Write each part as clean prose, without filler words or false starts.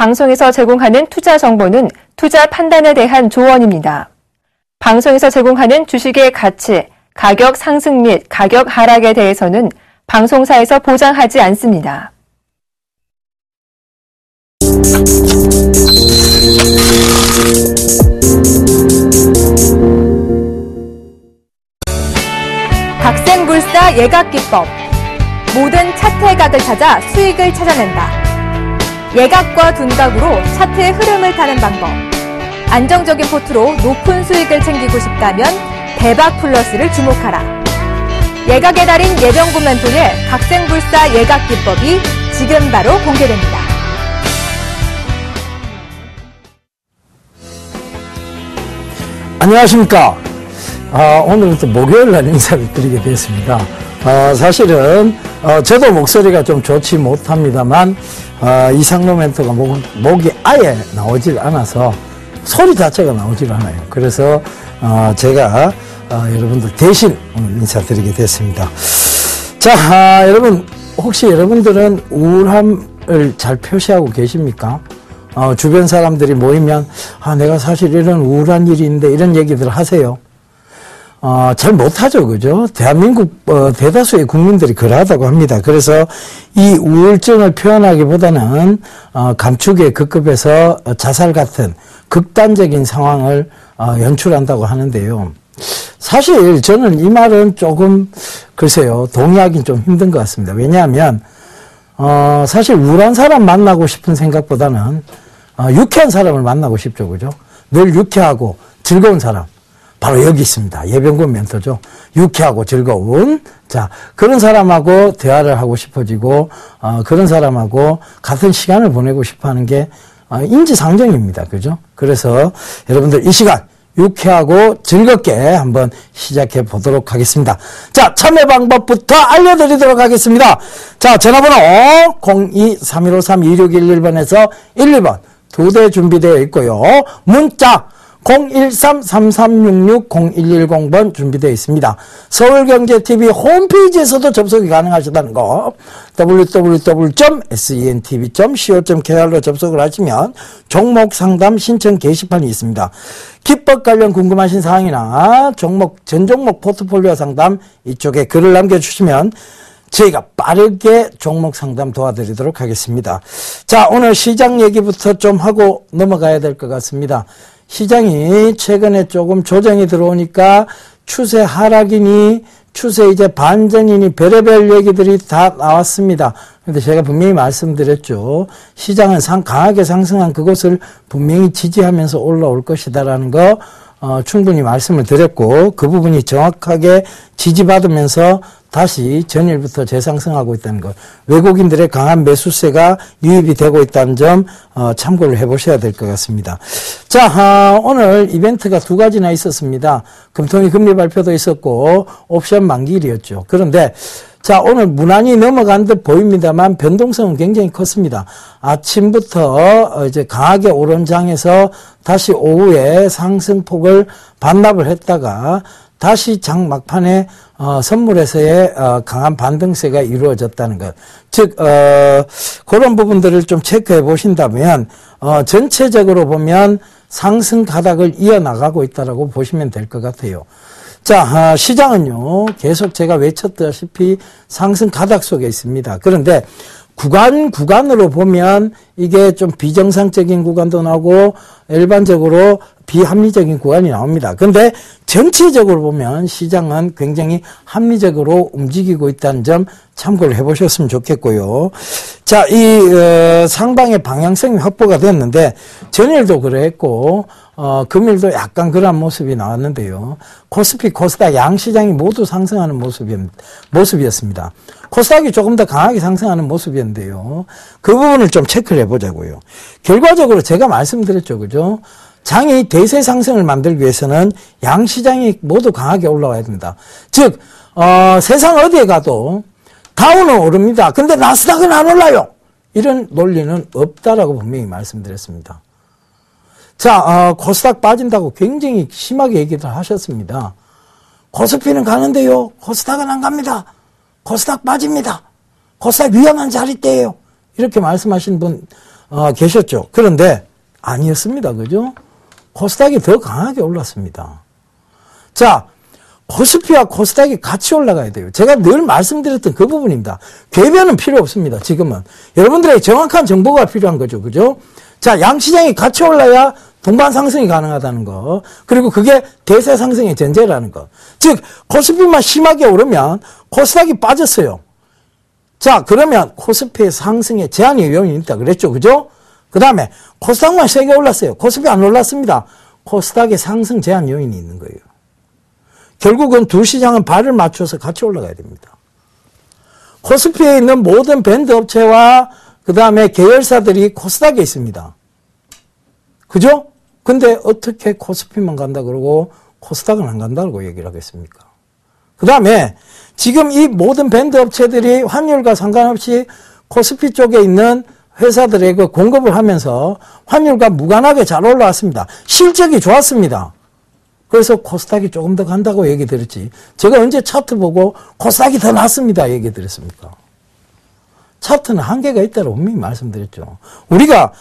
방송에서 제공하는 투자 정보는 투자 판단에 대한 조언입니다. 방송에서 제공하는 주식의 가치, 가격 상승 및 가격 하락에 대해서는 방송사에서 보장하지 않습니다. 박생불사 예각기법. 모든 차트의 각을 찾아 수익을 찾아낸다. 예각과 둔각으로 차트의 흐름을 타는 방법. 안정적인 포트로 높은 수익을 챙기고 싶다면 대박 플러스를 주목하라. 예각의 달인 예병군 멘토의 박생불사 예각기법이 지금 바로 공개됩니다. 안녕하십니까. 오늘은 또 목요일날 인사를 드리게 되었습니다. 사실은 저도 목소리가 좀 좋지 못합니다만 이상로 멘토가 목이 아예 나오질 않아서 소리 자체가 나오질 않아요. 그래서 제가 여러분들 대신 오늘 인사드리게 됐습니다. 자, 여러분 혹시 여러분들은 우울함을 잘 표시하고 계십니까? 주변 사람들이 모이면 내가 사실 이런 우울한 일이 있는데 이런 얘기들 하세요. 잘 못하죠, 그죠? 대한민국 대다수의 국민들이 그러하다고 합니다. 그래서 이 우울증을 표현하기보다는 감축의 급급해서 자살 같은 극단적인 상황을 연출한다고 하는데요. 사실 저는 이 말은 조금 글쎄요, 동의하기는 좀 힘든 것 같습니다. 왜냐하면 사실 우울한 사람 만나고 싶은 생각보다는 유쾌한 사람을 만나고 싶죠, 그죠? 늘 유쾌하고 즐거운 사람. 바로 여기 있습니다. 예병군 멘토죠. 유쾌하고 즐거운. 자, 그런 사람하고 대화를 하고 싶어지고, 그런 사람하고 같은 시간을 보내고 싶어 하는 게, 인지상정입니다. 그죠? 그래서 여러분들 이 시간 유쾌하고 즐겁게 한번 시작해 보도록 하겠습니다. 자, 참여 방법부터 알려드리도록 하겠습니다. 자, 전화번호 02-3153-2611번에서 12번 두 대 준비되어 있고요. 문자 013-3366-0110번 준비되어 있습니다. 서울경제TV 홈페이지에서도 접속이 가능하시다는 거 www.sentv.co.kr로 접속을 하시면 종목 상담 신청 게시판이 있습니다. 기법 관련 궁금하신 사항이나 전 종목 포트폴리오 상담 이쪽에 글을 남겨주시면 저희가 빠르게 종목 상담 도와드리도록 하겠습니다. 자, 오늘 시장 얘기부터 좀 하고 넘어가야 될 것 같습니다. 시장이 최근에 조금 조정이 들어오니까 추세 하락이니 추세 이제 반전이니 별의별 얘기들이 다 나왔습니다. 근데 제가 분명히 말씀드렸죠. 시장은 강하게 상승한 그것을 분명히 지지하면서 올라올 것이다라는 거 충분히 말씀을 드렸고 그 부분이 정확하게 지지받으면서 다시 전일부터 재상승하고 있다는 것. 외국인들의 강한 매수세가 유입이 되고 있다는 점 참고를 해보셔야 될 것 같습니다. 자, 오늘 이벤트가 두 가지나 있었습니다. 금통위 금리 발표도 있었고 옵션 만기일이었죠. 그런데 자, 오늘 무난히 넘어간 듯 보입니다만 변동성은 굉장히 컸습니다. 아침부터 이제 강하게 오른 장에서 다시 오후에 상승폭을 반납을 했다가 다시 장 막판에 선물에서의 강한 반등세가 이루어졌다는 것. 즉 그런 부분들을 좀 체크해 보신다면 전체적으로 보면 상승 가닥을 이어나가고 있다라고 보시면 될 것 같아요. 자, 시장은요 계속 제가 외쳤다시피 상승 가닥 속에 있습니다. 그런데 구간으로 보면 이게 좀 비정상적인 구간도 나오고 일반적으로 비합리적인 구간이 나옵니다. 그런데 전체적으로 보면 시장은 굉장히 합리적으로 움직이고 있다는 점 참고를 해보셨으면 좋겠고요. 자, 이 상방의 방향성이 확보가 됐는데 전일도 그랬고 금일도 약간 그런 모습이 나왔는데요. 코스피, 코스닥 양시장이 모두 상승하는 모습이었습니다. 코스닥이 조금 더 강하게 상승하는 모습이었는데요. 그 부분을 좀 체크를 해보자고요. 결과적으로 제가 말씀드렸죠. 그죠? 장이 대세 상승을 만들기 위해서는 양시장이 모두 강하게 올라와야 됩니다. 즉 세상 어디에 가도 다우는 오릅니다. 근데 나스닥은 안 올라요. 이런 논리는 없다라고 분명히 말씀드렸습니다. 자, 코스닥 빠진다고 굉장히 심하게 얘기를 하셨습니다. 코스피는 가는데요. 코스닥은 안 갑니다. 코스닥 빠집니다. 코스닥 위험한 자리대예요. 이렇게 말씀하신 분 계셨죠. 그런데 아니었습니다. 그죠? 코스닥이 더 강하게 올랐습니다. 자, 코스피와 코스닥이 같이 올라가야 돼요. 제가 늘 말씀드렸던 그 부분입니다. 궤변은 필요 없습니다. 지금은. 여러분들에게 정확한 정보가 필요한 거죠. 그죠? 자, 양시장이 같이 올라야 동반 상승이 가능하다는 거. 그리고 그게 대세 상승의 전제라는 거. 즉, 코스피만 심하게 오르면 코스닥이 빠졌어요. 자, 그러면 코스피의 상승에 제한의 요인이 있다 그랬죠. 그죠? 그 다음에 코스닥만 세게 올랐어요. 코스피 안 올랐습니다. 코스닥의 상승 제한 요인이 있는 거예요. 결국은 두 시장은 발을 맞춰서 같이 올라가야 됩니다. 코스피에 있는 모든 밴드 업체와 그 다음에 계열사들이 코스닥에 있습니다. 그죠? 근데 어떻게 코스피만 간다 그러고 코스닥은 안 간다고 얘기를 하겠습니까? 그 다음에 지금 이 모든 밴드 업체들이 환율과 상관없이 코스피 쪽에 있는 회사들에게 공급을 하면서 환율과 무관하게 잘 올라왔습니다. 실적이 좋았습니다. 그래서 코스닥이 조금 더 간다고 얘기 드렸지. 제가 언제 차트 보고 코스닥이 더 낫습니다 얘기 드렸습니까? 차트는 한계가 있다고 분명히 말씀드렸죠. 우리가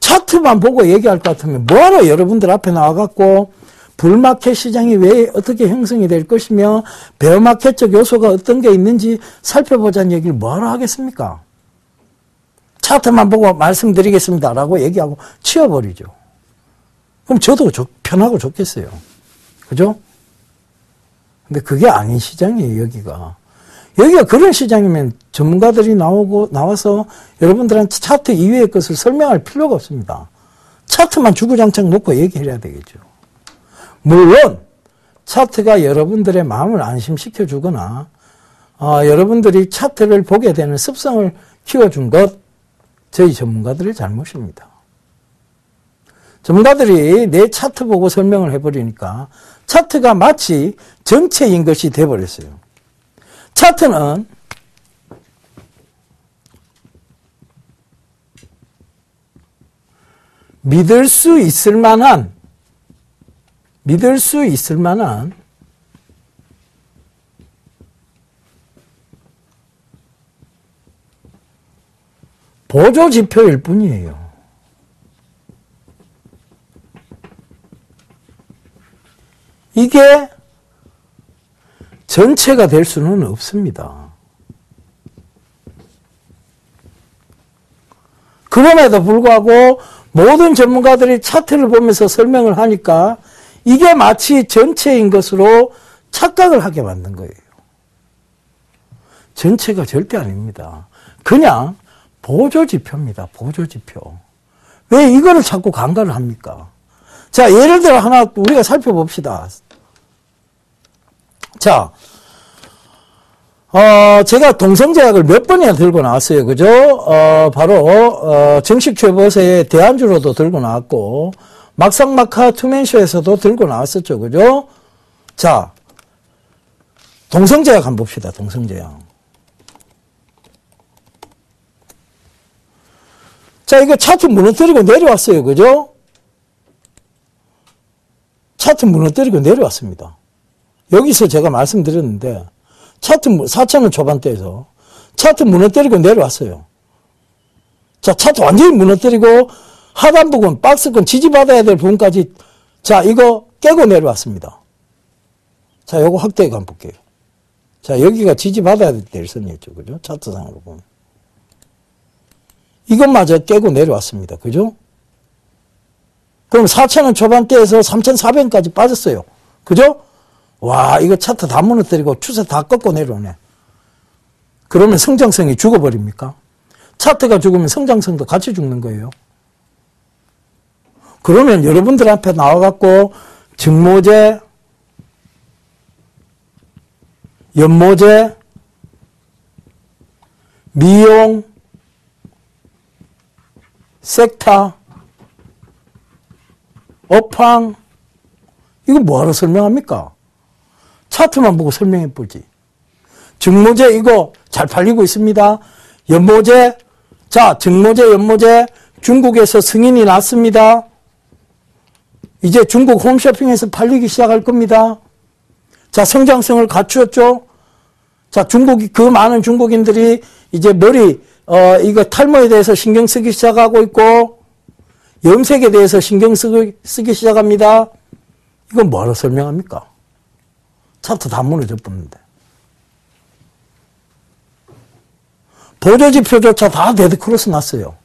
차트만 보고 얘기할 것 같으면 뭐하러 여러분들 앞에 나와갖고 불마켓 시장이 왜 어떻게 형성이 될 것이며 베어마켓적 요소가 어떤 게 있는지 살펴보자는 얘기를 뭐하러 하겠습니까? 차트만 보고 말씀드리겠습니다라고 얘기하고 치워버리죠. 그럼 저도 편하고 좋겠어요. 그죠? 근데 그게 아닌 시장이에요, 여기가. 여기가 그런 시장이면 전문가들이 나와서 여러분들한테 차트 이외의 것을 설명할 필요가 없습니다. 차트만 주구장창 놓고 얘기해야 되겠죠. 물론 차트가 여러분들의 마음을 안심시켜 주거나 여러분들이 차트를 보게 되는 습성을 키워준 것 저희 전문가들의 잘못입니다. 전문가들이 내 차트 보고 설명을 해버리니까 차트가 마치 정체인 것이 돼버렸어요. 차트는 믿을 수 있을 만한 보조 지표일 뿐이에요. 이게 전체가 될 수는 없습니다. 그럼에도 불구하고 모든 전문가들이 차트를 보면서 설명을 하니까 이게 마치 전체인 것으로 착각을 하게 만든 거예요. 전체가 절대 아닙니다. 그냥 보조지표입니다. 보조지표. 왜 이거를 자꾸 간과를 합니까? 자, 예를 들어 하나 우리가 살펴봅시다. 자, 제가 동성제약을 몇 번이나 들고 나왔어요. 그죠? 바로, 정식 최보세의 대안주로도 들고 나왔고, 막상막하 투맨쇼에서도 들고 나왔었죠. 그죠? 자, 동성제약 한번 봅시다. 동성제약. 자, 이거 차트 무너뜨리고 내려왔어요. 그죠? 차트 무너뜨리고 내려왔습니다. 여기서 제가 말씀드렸는데, 차트 4,000원 초반대에서 차트 무너뜨리고 내려왔어요. 자, 차트 완전히 무너뜨리고 하단 부분, 박스권 지지받아야 될 부분까지 자, 이거 깨고 내려왔습니다. 자, 요거 확대해 한번 볼게요. 자, 여기가 지지받아야 될 선이었죠. 그죠? 차트상으로 보면. 이것마저 깨고 내려왔습니다. 그죠? 그럼 4,000원 초반대에서 3,400원까지 빠졌어요. 그죠? 와, 이거 차트 다 무너뜨리고 추세 다 꺾고 내려오네. 그러면 성장성이 죽어버립니까? 차트가 죽으면 성장성도 같이 죽는 거예요. 그러면 여러분들 앞에 나와갖고 증모제, 연모제, 미용, 섹타, 업황, 이거 뭐하러 설명합니까? 차트만 보고 설명해보지. 증모제 이거 잘 팔리고 있습니다. 연모제, 자, 증모제, 연모제, 중국에서 승인이 났습니다. 이제 중국 홈쇼핑에서 팔리기 시작할 겁니다. 자, 성장성을 갖추었죠. 자, 그 많은 중국인들이 이제 머리, 이거 탈모에 대해서 신경 쓰기 시작하고 있고, 염색에 대해서 신경 쓰기 시작합니다. 이건 뭐로 설명합니까? 차트 다 무너져 버렸는데. 보조지표조차 다 데드크로스 났어요.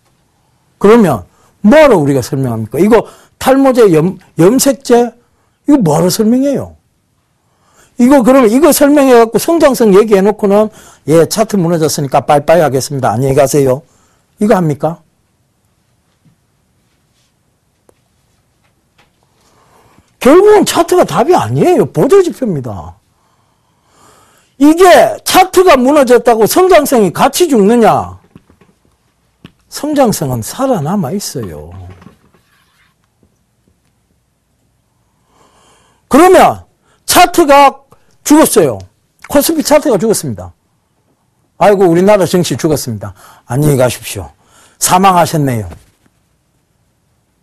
그러면 뭐하러 우리가 설명합니까? 이거 탈모제, 염색제, 이거 뭐하러 설명해요? 이거 그러면 이거 설명해갖고 성장성 얘기해놓고는 예, 차트 무너졌으니까 빠이빠이 하겠습니다. 안녕히 가세요. 이거 합니까? 결국은 차트가 답이 아니에요. 보조지표입니다. 이게 차트가 무너졌다고 성장성이 같이 죽느냐? 성장성은 살아남아 있어요. 그러면 차트가 죽었어요. 코스피 차트가 죽었습니다. 아이고 우리나라 증시 죽었습니다. 안녕히 가십시오. 사망하셨네요.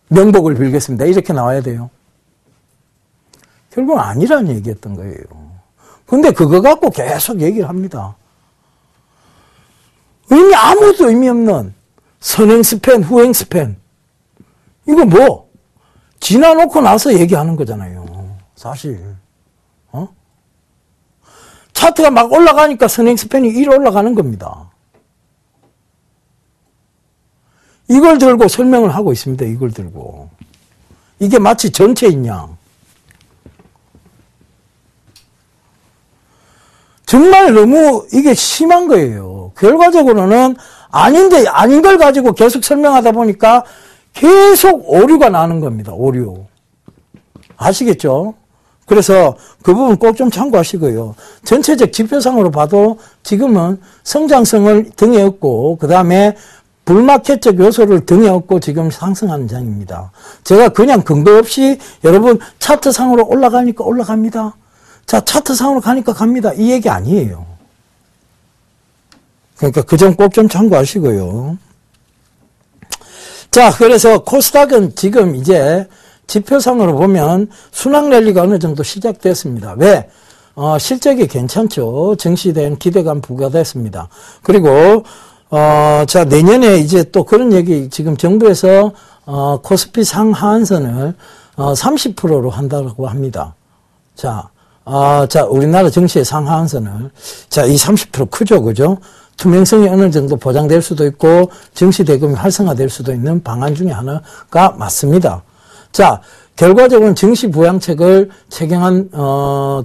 명복을 빌겠습니다. 이렇게 나와야 돼요. 결국은 아니라는 얘기였던 거예요. 근데 그거 갖고 계속 얘기를 합니다. 아무도 의미 없는 선행 스팬, 후행 스팬. 이거 뭐 지나놓고 나서 얘기하는 거잖아요. 사실. 차트가 막 올라가니까 선행 스팬이 1 올라가는 겁니다. 이걸 들고 설명을 하고 있습니다. 이걸 들고. 이게 마치 전체인 양. 정말 너무 이게 심한 거예요. 결과적으로는 아닌데 아닌 걸 가지고 계속 설명하다 보니까 계속 오류가 나는 겁니다. 오류. 아시겠죠? 그래서 그 부분 꼭 좀 참고하시고요. 전체적 지표상으로 봐도 지금은 성장성을 등에 업고 그 다음에 불마켓적 요소를 등에 업고 지금 상승하는 장입니다. 제가 그냥 근거 없이 여러분 차트상으로 올라가니까 올라갑니다. 자, 차트상으로 가니까 갑니다. 이 얘기 아니에요. 그러니까 그 점 꼭 좀 참고하시고요. 자, 그래서 코스닥은 지금 이제 지표상으로 보면 순항 랠리가 어느 정도 시작됐습니다. 왜? 실적이 괜찮죠. 증시에 대한 기대감 부과됐습니다. 그리고 자, 내년에 이제 또 그런 얘기 지금 정부에서 코스피 상하한선을 30%로 한다고 합니다. 자, 우리나라 증시의 상하한선을, 자, 이 30% 크죠, 그죠? 투명성이 어느 정도 보장될 수도 있고, 증시 대금이 활성화될 수도 있는 방안 중에 하나가 맞습니다. 자, 결과적으로는 증시 부양책을 최경환,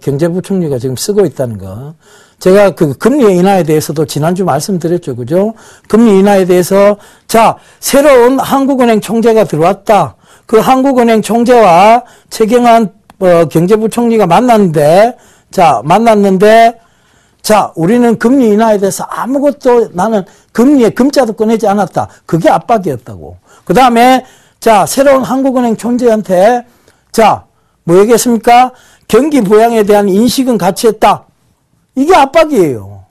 경제부총리가 지금 쓰고 있다는 거. 제가 그 금리 인하에 대해서도 지난주 말씀드렸죠, 그죠? 금리 인하에 대해서, 자, 새로운 한국은행 총재가 들어왔다. 그 한국은행 총재와 최경환 경제부총리가 만났는데, 우리는 금리 인하에 대해서 아무것도 나는 금리에 금자도 꺼내지 않았다. 그게 압박이었다고. 그 다음에, 자, 새로운 한국은행 총재한테, 뭐 얘기했습니까? 경기 부양에 대한 인식은 같이 했다. 이게 압박이에요.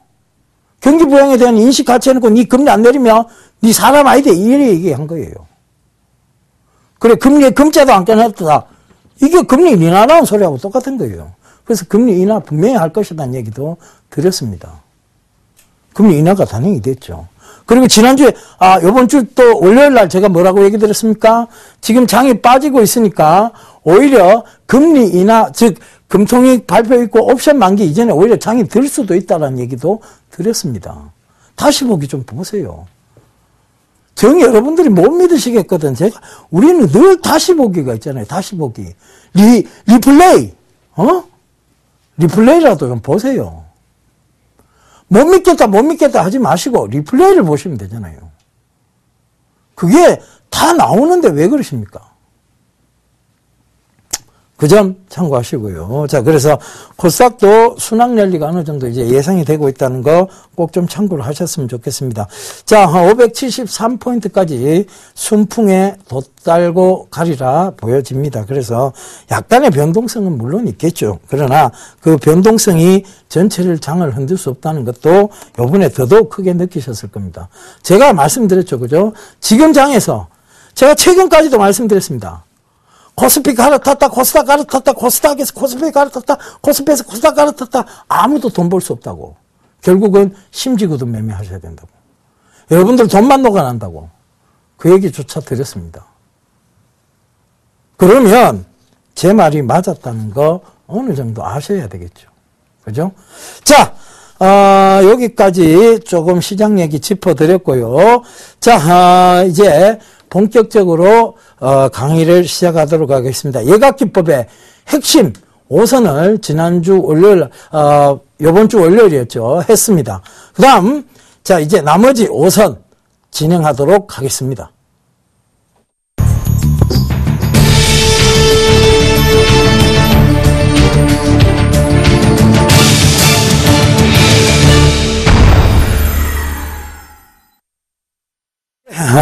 경기 부양에 대한 인식 같이 해놓고 니 금리 안 내리면 니 사람 아니다. 이래 얘기한 거예요. 그래, 금리에 금자도 안 꺼냈다. 이게 금리 인하라는 소리하고 똑같은 거예요. 그래서 금리 인하 분명히 할 것이라는 얘기도 드렸습니다. 금리 인하가 단행이 됐죠. 그리고 지난주에, 요번 주 또 월요일 날 제가 뭐라고 얘기 드렸습니까? 지금 장이 빠지고 있으니까 오히려 금리 인하, 즉, 금통위 발표 있고 옵션 만기 이전에 오히려 장이 들 수도 있다는 얘기도 드렸습니다. 다시 보기 좀 보세요. 여러분들이 못 믿으시겠거든. 우리는 늘 다시 보기가 있잖아요. 다시 보기. 리플레이. 리플레이라도 좀 보세요. 못 믿겠다 하지 마시고 리플레이를 보시면 되잖아요. 그게 다 나오는데 왜 그러십니까? 그 점 참고하시고요. 자, 그래서 코스닥도 순항 랠리가 어느 정도 이제 예상이 되고 있다는 거 꼭 좀 참고를 하셨으면 좋겠습니다. 자, 573포인트까지 순풍에 돛달고 가리라 보여집니다. 그래서 약간의 변동성은 물론 있겠죠. 그러나 그 변동성이 전체를 장을 흔들 수 없다는 것도 요번에 더더욱 크게 느끼셨을 겁니다. 제가 말씀드렸죠. 그죠? 지금 장에서 제가 최근까지도 말씀드렸습니다. 코스피 갈아탔다, 코스닥 갈아탔다, 코스닥에서 코스피 갈아탔다, 코스피에서 코스닥 갈아탔다. 아무도 돈 벌 수 없다고. 결국은 심지구도 매매하셔야 된다고. 여러분들 돈만 녹아난다고. 그 얘기조차 드렸습니다. 그러면 제 말이 맞았다는 거 어느 정도 아셔야 되겠죠. 그죠? 자, 여기까지 조금 시장 얘기 짚어드렸고요. 자, 이제 본격적으로 강의를 시작하도록 하겠습니다. 예각기법의 핵심 5선을 지난주 월요일, 요번 주 월요일이었죠. 했습니다. 그 다음, 자, 이제 나머지 5선 진행하도록 하겠습니다.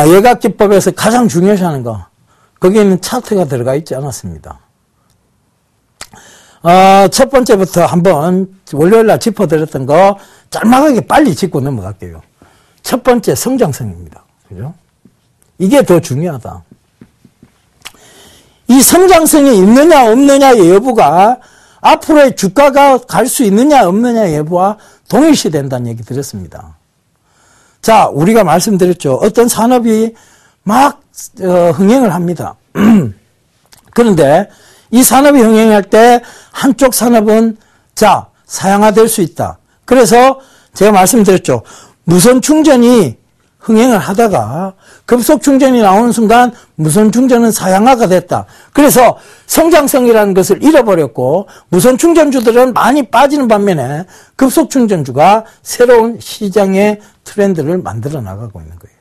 예각기법에서 가장 중요시하는 거, 거기에는 차트가 들어가 있지 않았습니다. 첫 번째부터 한번 월요일날 짚어드렸던 거 짤막하게 빨리 짚고 넘어갈게요. 첫 번째 성장성입니다. 그죠? 이게 더 중요하다. 이 성장성이 있느냐 없느냐의 여부가 앞으로의 주가가 갈 수 있느냐 없느냐의 여부와 동일시된다는 얘기 드렸습니다. 자, 우리가 말씀드렸죠. 어떤 산업이 막 흥행을 합니다. 그런데 이 산업이 흥행할 때 한쪽 산업은 자, 사양화될 수 있다. 그래서 제가 말씀드렸죠. 무선 충전이 흥행을 하다가 급속 충전이 나오는 순간 무선 충전은 사양화가 됐다. 그래서 성장성이라는 것을 잃어버렸고 무선 충전주들은 많이 빠지는 반면에 급속 충전주가 새로운 시장의 트렌드를 만들어 나가고 있는 거예요.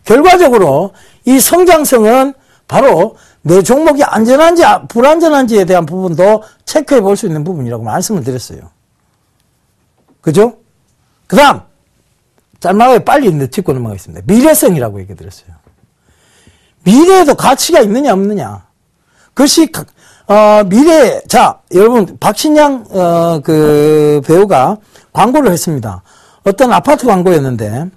결과적으로 이 성장성은 바로 내 종목이 안전한지 불안전한지에 대한 부분도 체크해 볼 수 있는 부분이라고 말씀을 드렸어요. 그죠? 그 다음 짤막하게 빨리 짚고 넘어가겠습니다. 미래성이라고 얘기 드렸어요. 미래에도 가치가 있느냐 없느냐. 그것이 미래. 자, 여러분 박신양 그 배우가 광고를 했습니다. 어떤 아파트 광고였는데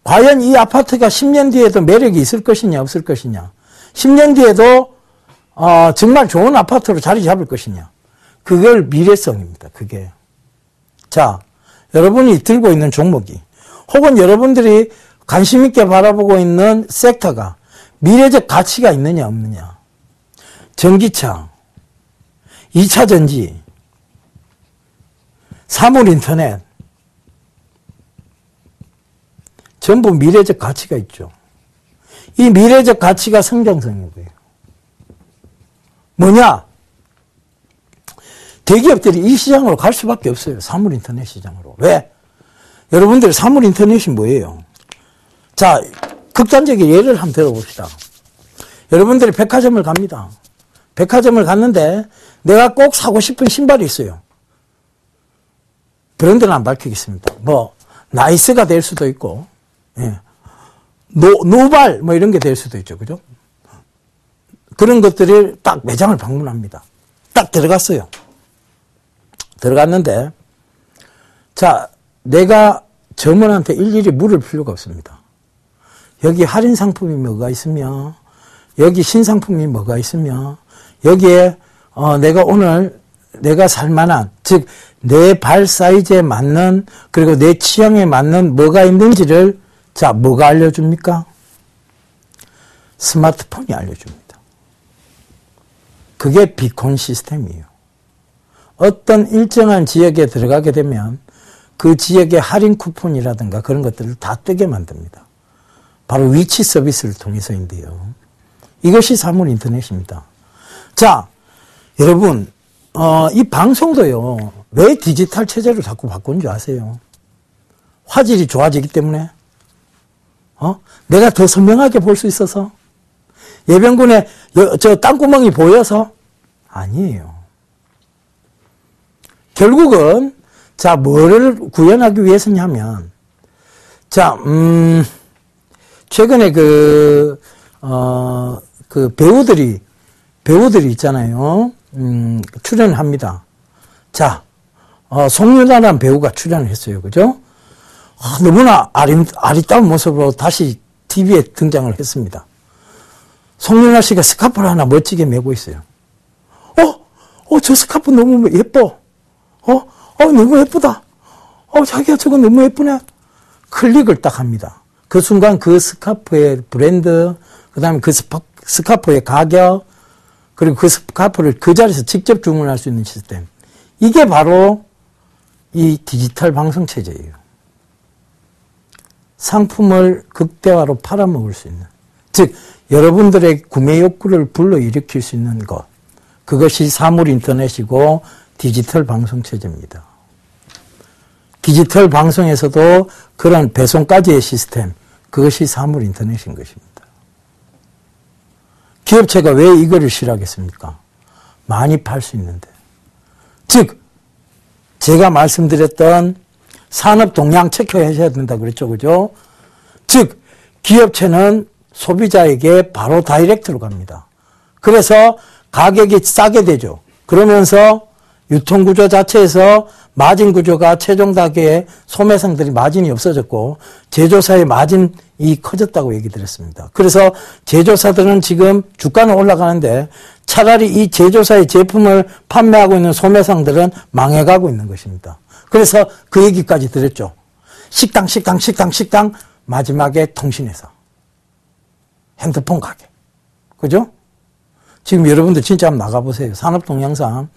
과연 이 아파트가 10년 뒤에도 매력이 있을 것이냐 없을 것이냐. 10년 뒤에도 정말 좋은 아파트로 자리 잡을 것이냐. 그걸 미래성입니다. 그게. 자, 여러분이 들고 있는 종목이 혹은 여러분들이 관심 있게 바라보고 있는 섹터가 미래적 가치가 있느냐 없느냐. 전기차, 2차 전지, 사물인터넷 전부 미래적 가치가 있죠. 이 미래적 가치가 성장성인 거예요. 뭐냐? 대기업들이 이 시장으로 갈 수밖에 없어요. 사물인터넷 시장으로. 왜? 여러분들 사물인터넷이 뭐예요? 자, 극단적인 예를 한번 들어봅시다. 여러분들이 백화점을 갑니다. 백화점을 갔는데 내가 꼭 사고 싶은 신발이 있어요. 브랜드는 안 밝히겠습니다. 뭐 나이스가 될 수도 있고, 예. 노발 뭐 이런 게 될 수도 있죠. 그죠? 그런 것들을 딱 매장을 방문합니다. 딱 들어갔어요. 들어갔는데 자, 내가 점원한테 일일이 물을 필요가 없습니다. 여기 할인 상품이 뭐가 있으며 여기 신상품이 뭐가 있으며 여기에 내가 오늘 내가 살만한 즉 내 발 사이즈에 맞는 그리고 내 취향에 맞는 뭐가 있는지를 자, 뭐가 알려줍니까? 스마트폰이 알려줍니다. 그게 비콘 시스템이에요. 어떤 일정한 지역에 들어가게 되면 그 지역의 할인 쿠폰이라든가 그런 것들을 다 뜨게 만듭니다. 바로 위치 서비스를 통해서인데요. 이것이 사물 인터넷입니다. 자, 여러분, 이 방송도요, 왜 디지털 체제로 자꾸 바꾸는 줄 아세요? 화질이 좋아지기 때문에? 내가 더 선명하게 볼 수 있어서? 예병군의 저 땅구멍이 보여서? 아니에요. 결국은, 자, 뭐를 구현하기 위해서냐면, 자, 최근에 그 배우들이 있잖아요. 출연을 합니다. 자, 송윤아라는 배우가 출연을 했어요. 그죠? 너무나 아리따운 모습으로 다시 TV에 등장을 했습니다. 송윤아 씨가 스카프를 하나 멋지게 메고 있어요. 저 스카프 너무 예뻐. 너무 예쁘다. 자기야, 저거 너무 예쁘네. 클릭을 딱 합니다. 그 순간 그 스카프의 브랜드, 그 다음에 그 스카프의 가격, 그리고 그 스카프를 그 자리에서 직접 주문할 수 있는 시스템. 이게 바로 이 디지털 방송 체제예요. 상품을 극대화로 팔아먹을 수 있는. 즉, 여러분들의 구매 욕구를 불러일으킬 수 있는 것. 그것이 사물 인터넷이고 디지털 방송 체제입니다. 디지털 방송에서도 그런 배송까지의 시스템, 그것이 사물 인터넷인 것입니다. 기업체가 왜 이거를 싫어하겠습니까? 많이 팔 수 있는데. 즉, 제가 말씀드렸던 산업 동향 체크하셔야 된다 그랬죠, 그죠? 즉, 기업체는 소비자에게 바로 다이렉트로 갑니다. 그래서 가격이 싸게 되죠. 그러면서 유통구조 자체에서 마진 구조가 최종 단계에 소매상들이 마진이 없어졌고 제조사의 마진이 커졌다고 얘기 드렸습니다. 그래서 제조사들은 지금 주가는 올라가는데 차라리 이 제조사의 제품을 판매하고 있는 소매상들은 망해가고 있는 것입니다. 그래서 그 얘기까지 드렸죠. 식당, 마지막에 통신회사. 핸드폰 가게. 그죠? 지금 여러분들 진짜 한번 나가보세요. 산업동향상.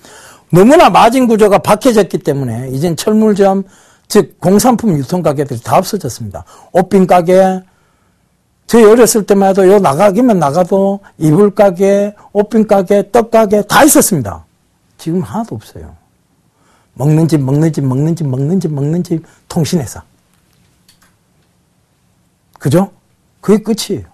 너무나 마진 구조가 박혀졌기 때문에 이젠 철물점, 즉 공산품 유통가게들이 다 없어졌습니다. 옷빈 가게, 저희 어렸을 때만 해도 요 나가기만 나가도 이불 가게, 옷빈 가게, 떡 가게 다 있었습니다. 지금 하나도 없어요. 먹는 집, 통신회사. 그죠? 그게 끝이에요.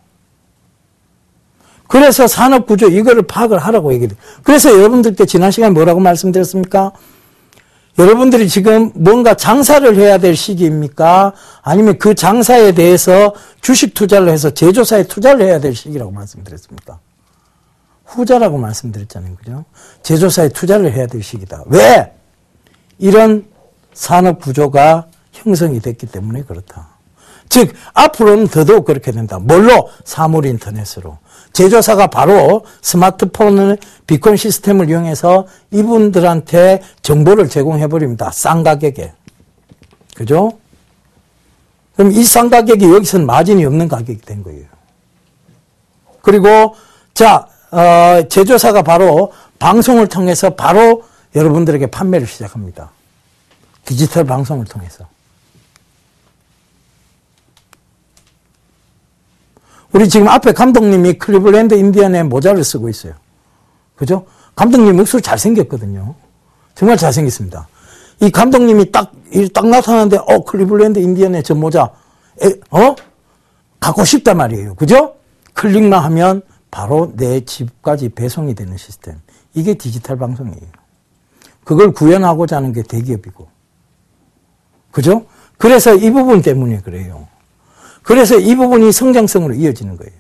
그래서 산업구조 이거를 파악을 하라고 얘기해요. 그래서 여러분들께 지난 시간에 뭐라고 말씀드렸습니까? 여러분들이 지금 뭔가 장사를 해야 될 시기입니까? 아니면 그 장사에 대해서 주식 투자를 해서 제조사에 투자를 해야 될 시기라고 말씀드렸습니까? 후자라고 말씀드렸잖아요. 그죠? 제조사에 투자를 해야 될 시기다. 왜? 이런 산업구조가 형성이 됐기 때문에 그렇다. 즉 앞으로는 더더욱 그렇게 된다. 뭘로? 사물 인터넷으로. 제조사가 바로 스마트폰을 비콘 시스템을 이용해서 이분들한테 정보를 제공해버립니다. 싼 가격에. 그죠? 그럼 이 싼 가격이 여기서는 마진이 없는 가격이 된 거예요. 그리고 제조사가 바로 방송을 통해서 바로 여러분들에게 판매를 시작합니다. 디지털 방송을 통해서. 우리 지금 앞에 감독님이 클리블랜드 인디언의 모자를 쓰고 있어요. 그죠? 감독님 목소리 잘생겼거든요. 정말 잘생겼습니다. 이 감독님이 딱 나타나는데, 클리블랜드 인디언의 저 모자, 갖고 싶단 말이에요. 그죠? 클릭만 하면 바로 내 집까지 배송이 되는 시스템. 이게 디지털 방송이에요. 그걸 구현하고자 하는 게 대기업이고. 그죠? 그래서 이 부분 때문에 그래요. 그래서 이 부분이 성장성으로 이어지는 거예요.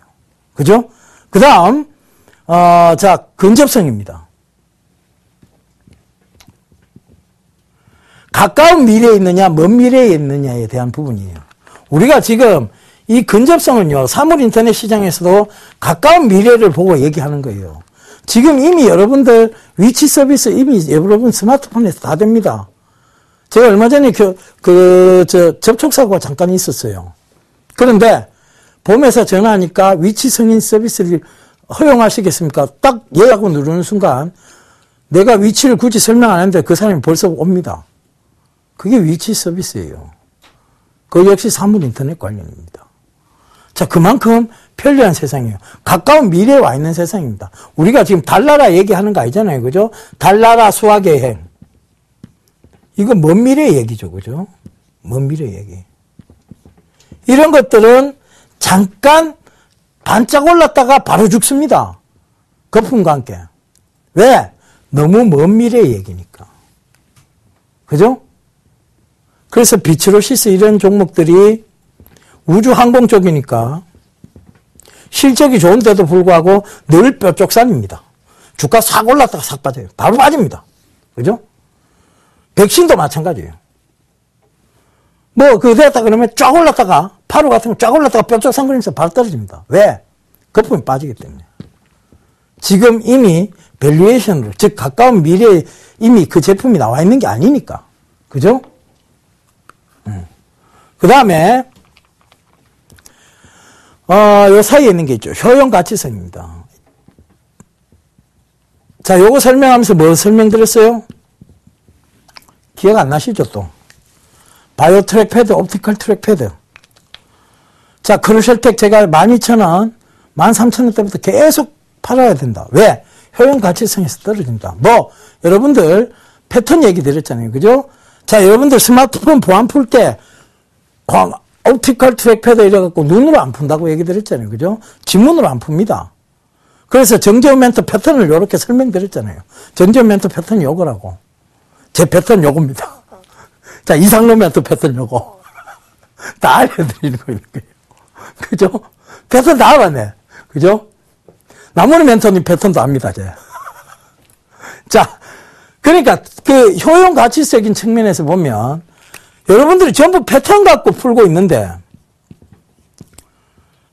그죠? 그 다음, 근접성입니다. 가까운 미래에 있느냐, 먼 미래에 있느냐에 대한 부분이에요. 우리가 지금 이 근접성은요, 사물 인터넷 시장에서도 가까운 미래를 보고 얘기하는 거예요. 지금 이미 여러분들 위치 서비스 이미 여러분 스마트폰에서 다 됩니다. 제가 얼마 전에 접촉사고가 잠깐 있었어요. 그런데 봄에서 전화하니까 위치 승인 서비스를 허용하시겠습니까? 딱 예약을 누르는 순간 내가 위치를 굳이 설명 안 했는데 그 사람이 벌써 옵니다. 그게 위치 서비스예요. 그 역시 사물 인터넷 관련입니다. 자, 그만큼 편리한 세상이에요. 가까운 미래에 와 있는 세상입니다. 우리가 지금 달나라 얘기하는 거 아니잖아요. 그죠? 달나라 수학여행. 이거 먼 미래 얘기죠. 그죠? 먼 미래 얘기. 이런 것들은 잠깐 반짝 올랐다가 바로 죽습니다. 거품과 함께. 왜? 너무 먼 미래 얘기니까. 그죠? 그래서 비츠로시스 이런 종목들이 우주항공 쪽이니까 실적이 좋은데도 불구하고 늘 뼈쪽산입니다. 주가 싹 올랐다가 싹 빠져요. 바로 빠집니다. 그죠? 백신도 마찬가지예요. 됐다 그러면 쫙 올랐다가, 파루 같은 거 쫙 올랐다가 뼈쪽 상거리면서 바로 떨어집니다. 왜? 거품이 빠지기 때문에. 지금 이미 밸류에이션으로, 즉, 가까운 미래에 이미 그 제품이 나와 있는 게 아니니까. 그죠? 그 다음에, 요 사이에 있는 게 있죠. 효용 가치성입니다. 자, 요거 설명하면서 뭐 설명드렸어요? 기억 안 나시죠, 또? 바이오 트랙패드, 옵티컬 트랙패드. 자, 크루셜텍 제가 12,000원, 13,000원 때부터 계속 팔아야 된다. 왜? 효용 가치성에서 떨어진다. 뭐, 여러분들 패턴 얘기 드렸잖아요. 그죠? 자, 여러분들 스마트폰 보안 풀 때, 옵티컬 트랙패드 이래갖고 눈으로 안 푼다고 얘기 드렸잖아요. 그죠? 지문으로 안 풉니다. 그래서 정재훈 멘토 패턴을 이렇게 설명드렸잖아요. 정재훈 멘토 패턴 요거라고. 제 패턴 요겁니다. 자, 이상로 멘토 패턴 요거. 다 알려드리는 거예요. 그죠? 패턴 다 알았네. 그죠? 나무리 멘토님 패턴도 압니다, 제. 자, 그러니까 그 효용 가치적인 측면에서 보면 여러분들이 전부 패턴 갖고 풀고 있는데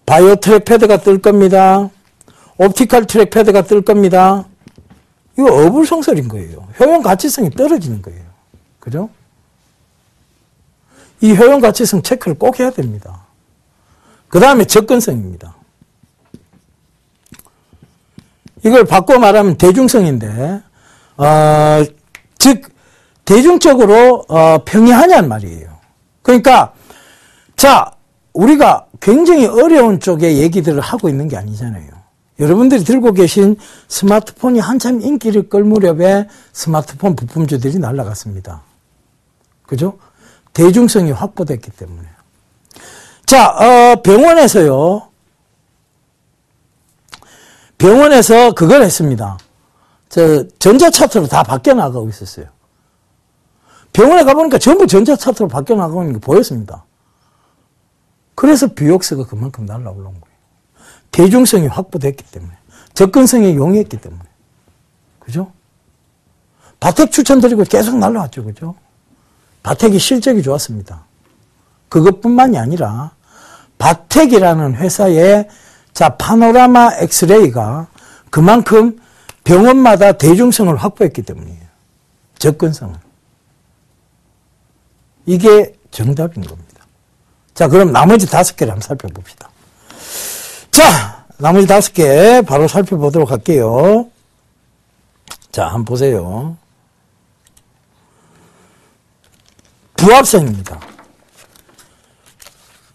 바이오 트랙패드가 뜰 겁니다. 옵티컬 트랙패드가 뜰 겁니다. 이거 어불성설인 거예요. 효용 가치성이 떨어지는 거예요. 그죠? 이 효용 가치성 체크를 꼭 해야 됩니다. 그 다음에 접근성입니다. 이걸 바꿔 말하면 대중성인데, 즉, 대중적으로, 평이하냐는 말이에요. 그러니까, 자, 우리가 굉장히 어려운 쪽의 얘기들을 하고 있는 게 아니잖아요. 여러분들이 들고 계신 스마트폰이 한참 인기를 끌 무렵에 스마트폰 부품주들이 날아갔습니다. 그죠? 대중성이 확보됐기 때문에. 자, 병원에서요. 병원에서 그걸 했습니다. 전자차트로 다 바뀌어 나가고 있었어요. 병원에 가보니까 전부 전자차트로 바뀌어 나가고 있는 게 보였습니다. 그래서 비옥스가 그만큼 날아올라온 거예요. 대중성이 확보됐기 때문에. 접근성이 용이했기 때문에. 그죠? 바텍 추천드리고 계속 날아왔죠. 그죠? 바텍이 실적이 좋았습니다. 그것뿐만이 아니라 바텍이라는 회사의 파노라마 엑스레이가 그만큼 병원마다 대중성을 확보했기 때문이에요. 접근성을. 이게 정답인 겁니다. 자, 그럼 나머지 5개를 한번 살펴봅시다. 자, 나머지 5개 바로 살펴보도록 할게요. 자, 한번 보세요. 부합성입니다.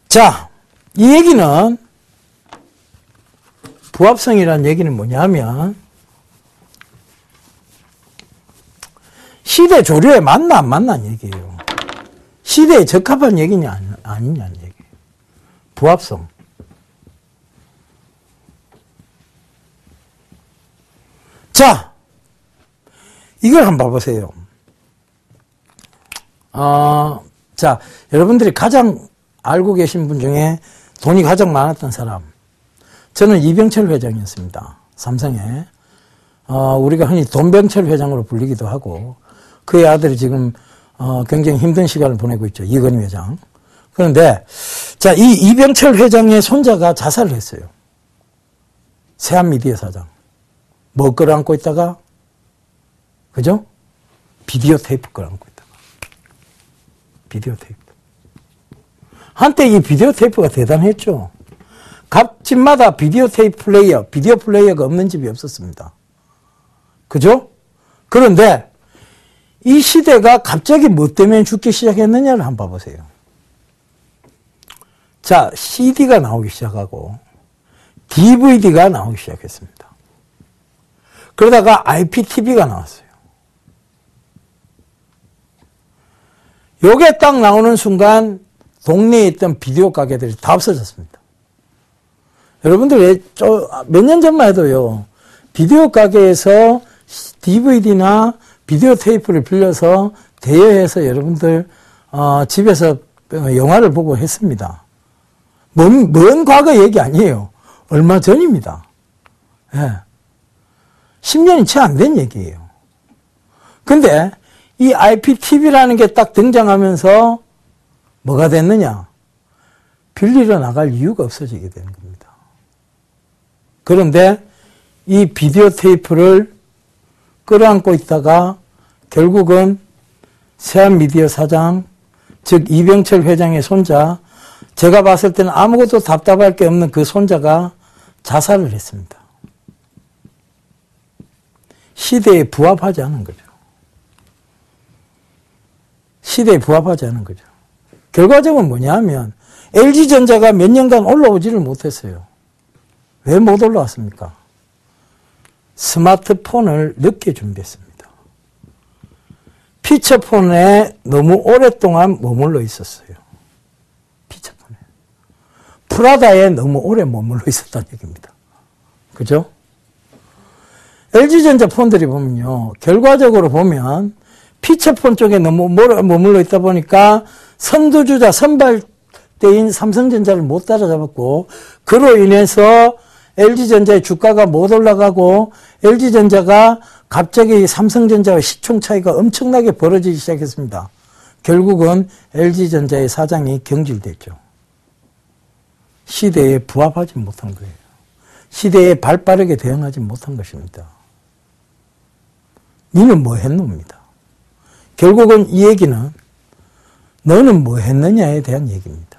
자, 이 얘기는 부합성이라는 얘기는 뭐냐면 시대 조류에 맞나 안 맞나는 얘기예요. 시대에 적합한 얘기냐 아니냐는 얘기예요. 부합성. 자, 이걸 한번 봐보세요. 자, 여러분들이 가장 알고 계신 분 중에 돈이 가장 많았던 사람. 저는 이병철 회장이었습니다. 삼성에. 우리가 흔히 돈병철 회장으로 불리기도 하고, 그의 아들이 지금, 굉장히 힘든 시간을 보내고 있죠. 이건희 회장. 그런데, 자, 이 이병철 회장의 손자가 자살을 했어요. 세한미디어 사장. 뭐 끌어안고 있다가, 그죠? 비디오 테이프 끌어안고 있다가. 비디오 테이프. 한때 이 비디오 테이프가 대단했죠. 각 집마다 비디오 테이프 플레이어, 비디오 플레이어가 없는 집이 없었습니다. 그죠? 그런데 이 시대가 갑자기 뭐 때문에 죽기 시작했느냐를 한번 봐보세요. 자, CD가 나오기 시작하고 DVD가 나오기 시작했습니다. 그러다가 IPTV가 나왔어요. 요게 딱 나오는 순간 동네에 있던 비디오 가게들이 다 없어졌습니다. 여러분들 몇 년 전만 해도요, 비디오 가게에서 DVD나 비디오 테이프를 빌려서 대여해서 여러분들 집에서 영화를 보고 했습니다. 먼 과거 얘기 아니에요. 얼마 전입니다. 예. 10년이 채 안 된 얘기예요. 근데 이 IPTV라는 게 딱 등장하면서 뭐가 됐느냐? 빌리러 나갈 이유가 없어지게 되는 겁니다. 그런데 이 비디오 테이프를 끌어안고 있다가 결국은 세한미디어 사장, 즉 이병철 회장의 손자, 제가 봤을 때는 아무것도 답답할 게 없는 그 손자가 자살을 했습니다. 시대에 부합하지 않은 거죠. 시대에 부합하지 않은 거죠. 결과적으로 뭐냐 하면 LG전자가 몇 년간 올라오지를 못했어요. 왜 못 올라왔습니까? 스마트폰을 늦게 준비했습니다. 피처폰에 너무 오랫동안 머물러 있었어요. 피처폰에. 프라다에 너무 오래 머물러 있었다는 얘기입니다. 그죠? LG전자 폰들이 보면요. 결과적으로 보면 피처폰 쪽에 너무 머물러 있다 보니까 선두주자, 선발대인 삼성전자를 못 따라잡았고, 그로 인해서 LG전자의 주가가 못 올라가고, LG전자가 갑자기 삼성전자와 시총 차이가 엄청나게 벌어지기 시작했습니다. 결국은 LG전자의 사장이 경질됐죠. 시대에 부합하지 못한 거예요. 시대에 발빠르게 대응하지 못한 것입니다. 니는 뭐 했노입니다. 결국은 이 얘기는 너는 뭐 했느냐에 대한 얘기입니다.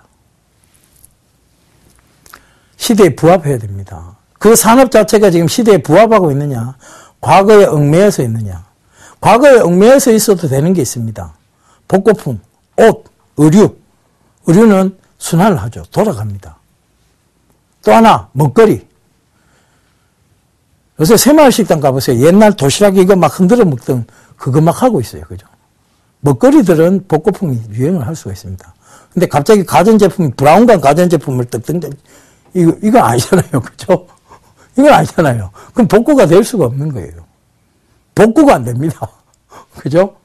시대에 부합해야 됩니다. 그 산업 자체가 지금 시대에 부합하고 있느냐, 과거에 얽매여서 있느냐. 과거에 얽매여서 있어도 되는 게 있습니다. 복고풍, 옷, 의류. 의류는 순환을 하죠. 돌아갑니다. 또 하나, 먹거리. 요새 새마을식당 가보세요. 옛날 도시락 이거 막 흔들어 먹던 그거 막 하고 있어요. 그죠? 먹거리들은 복고풍이 유행을 할 수가 있습니다. 근데 갑자기 가전제품이, 브라운관 가전제품을 떡 등장, 이거 아니잖아요. 그죠? 이건 아니잖아요. 그럼 복구가 될 수가 없는 거예요. 복구가 안 됩니다. 그죠?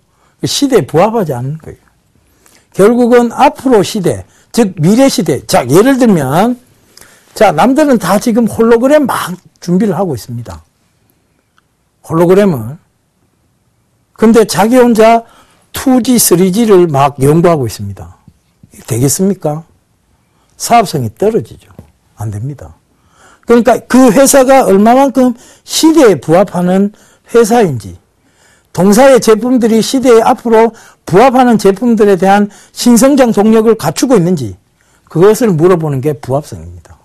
시대에 부합하지 않는 거예요. 결국은 앞으로 시대, 즉 미래 시대. 자, 예를 들면, 자, 남들은 다 지금 홀로그램 막 준비를 하고 있습니다. 홀로그램을. 근데 자기 혼자 2G, 3G를 막 연구하고 있습니다. 되겠습니까? 사업성이 떨어지죠. 안 됩니다. 그러니까 그 회사가 얼마만큼 시대에 부합하는 회사인지, 동사의 제품들이 시대에 앞으로 부합하는 제품들에 대한 신성장 동력을 갖추고 있는지, 그것을 물어보는 게 부합성입니다.